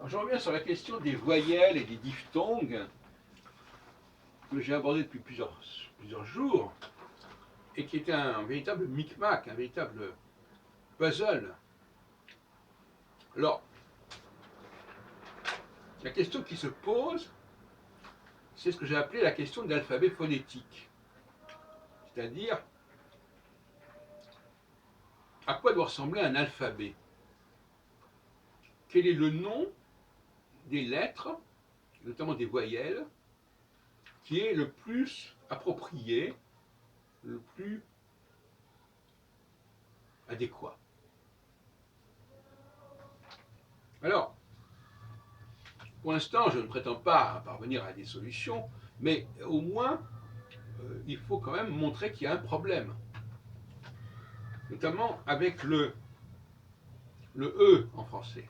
Alors, je reviens sur la question des voyelles et des diphtongues que j'ai abordé depuis plusieurs jours et qui est un véritable micmac, un véritable puzzle. Alors, la question qui se pose, c'est ce que j'ai appelé la question de l'alphabet phonétique. C'est-à-dire, à quoi doit ressembler un alphabet? Quel est le nom des lettres, notamment des voyelles, qui est le plus approprié, le plus adéquat? Alors, pour l'instant, je ne prétends pas parvenir à des solutions, mais au moins, il faut quand même montrer qu'il y a un problème, notamment avec le E en français.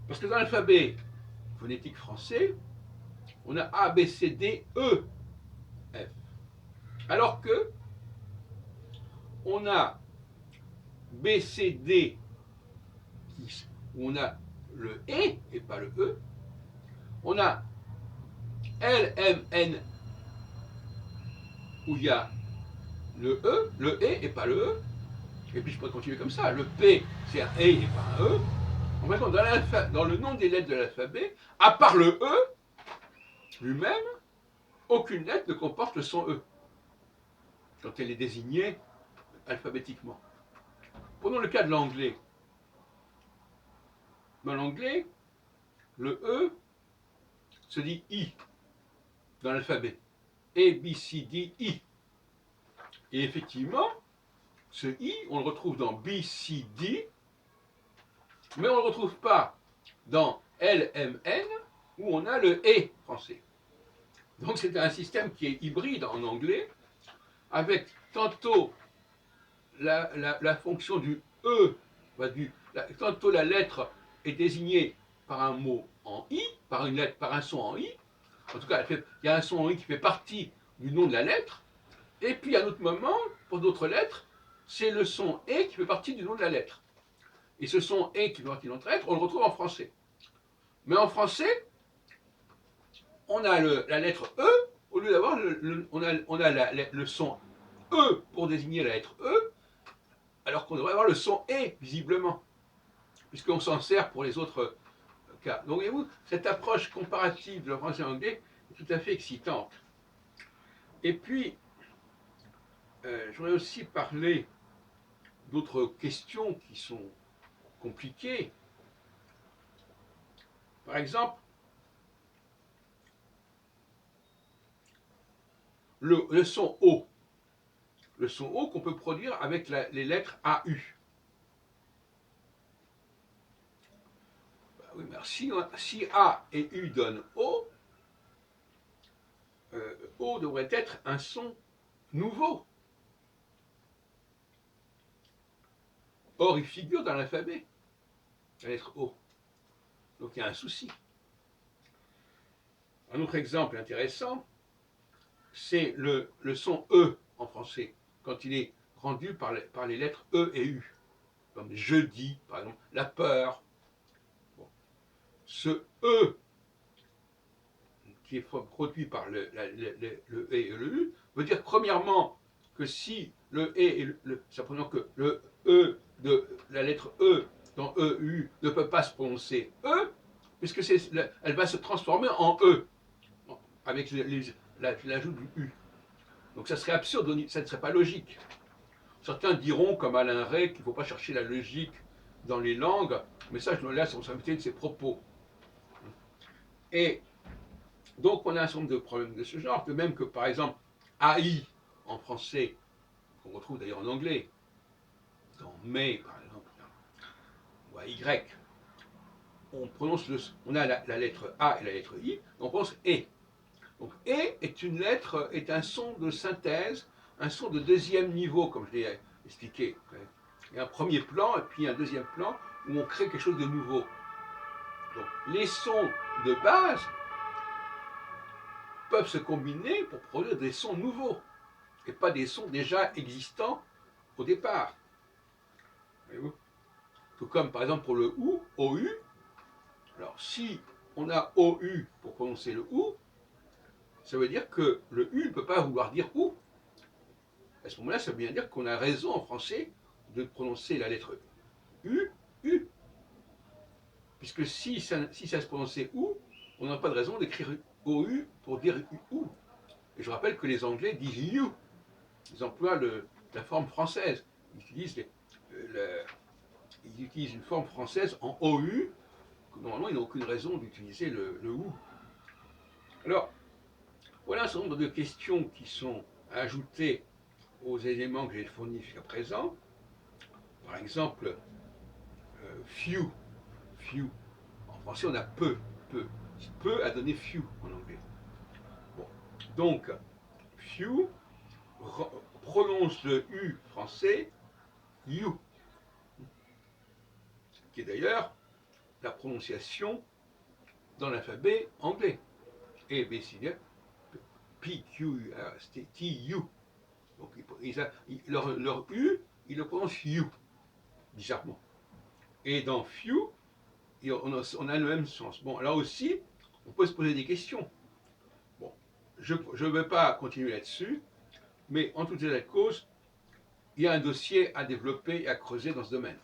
Parce que dans l'alphabet phonétique français, on a A, B, C, D, E, F. Alors que on a B, C, D, où on a le E et pas le E. On a L, M, N, où il y a le E et pas le E. Et puis je pourrais continuer comme ça. Le P, c'est un E et pas un E. En fait, dans le nom des lettres de l'alphabet, à part le E lui-même, aucune lettre ne comporte le son E quand elle est désignée alphabétiquement. Prenons le cas de l'anglais. Dans l'anglais, le E se dit I dans l'alphabet. A, B, C, D, I. Et effectivement, ce I, on le retrouve dans B, C, D, mais on ne le retrouve pas dans L, M, N, où on a le E français. Donc c'est un système qui est hybride en anglais, avec tantôt la fonction du E, tantôt la lettre est désignée par un mot en I, par une lettre, par un son en I. En tout cas, il y a un son en I qui fait partie du nom de la lettre. Et puis à un autre moment, pour d'autres lettres, c'est le son E qui fait partie du nom de la lettre. Et ce son E qui fait partie de notre lettre, on le retrouve en français. Mais en français, on a la lettre E, au lieu d'avoir on a le son E pour désigner la lettre E, alors qu'on devrait avoir le son E, visiblement, puisqu'on s'en sert pour les autres cas. Donc, voyez-vous, cette approche comparative de français et anglais est tout à fait excitante. Et puis, je voudrais aussi parler d'autres questions qui sont compliquées. Par exemple, le son O. Le son O qu'on peut produire avec les lettres AU. Ben oui, merci. Si A et U donnent O, O devrait être un son nouveau. Or, il figure dans l'alphabet, la lettre O. Donc il y a un souci. Un autre exemple intéressant, c'est le son E en français, quand il est rendu par les lettres E et U. Comme jeudi, par exemple, la peur. Bon. Ce E qui est produit par le E et le U veut dire premièrement que si le E et simplement que le E de la lettre E dans EU ne peut pas se prononcer E, puisque elle va se transformer en E avec l'ajout du U. Donc ça serait absurde, ça ne serait pas logique. Certains diront, comme Alain Ray, qu'il ne faut pas chercher la logique dans les langues, mais ça, je me laisse responsabilité de ses propos. Et donc, on a un certain nombre de problèmes de ce genre, de même que, par exemple, AI en français, qu'on retrouve d'ailleurs en anglais, dans mais, par exemple, ou à Y, on a la lettre A et la lettre I, on prononce E. Donc, E est une lettre, est un son de synthèse, un son de deuxième niveau, comme je l'ai expliqué. Il y a un premier plan et puis un deuxième plan où on crée quelque chose de nouveau. Donc, les sons de base peuvent se combiner pour produire des sons nouveaux et pas des sons déjà existants au départ. Voyez-vous ? Tout comme par exemple pour le OU, OU. Alors si on a OU pour prononcer le OU, ça veut dire que le U ne peut pas vouloir dire OU. À ce moment-là, ça veut bien dire qu'on a raison en français de prononcer la lettre U, U. Puisque si ça se prononçait OU, on n'a pas de raison d'écrire OU pour dire OU. Et je rappelle que les Anglais disent you. Ils emploient la forme française. Ils utilisent une forme française en OU. Normalement, ils n'ont aucune raison d'utiliser le OU. Alors, voilà un certain nombre de questions qui sont ajoutées aux éléments que j'ai fournis jusqu'à présent. Par exemple, few. Few. En français, on a peu. Peu. Peu a donné few en anglais. Bon. Donc, few prononce le U français you, qui est d'ailleurs la prononciation dans l'alphabet anglais. A, B, C, D, P, Q, R, S, T, T, U. Donc leur U, ils le prononcent you, bizarrement. Et dans few, on a le même sens. Bon, là aussi, on peut se poser des questions. Bon, je ne veux pas continuer là-dessus, mais en tout état de cause, il y a un dossier à développer et à creuser dans ce domaine.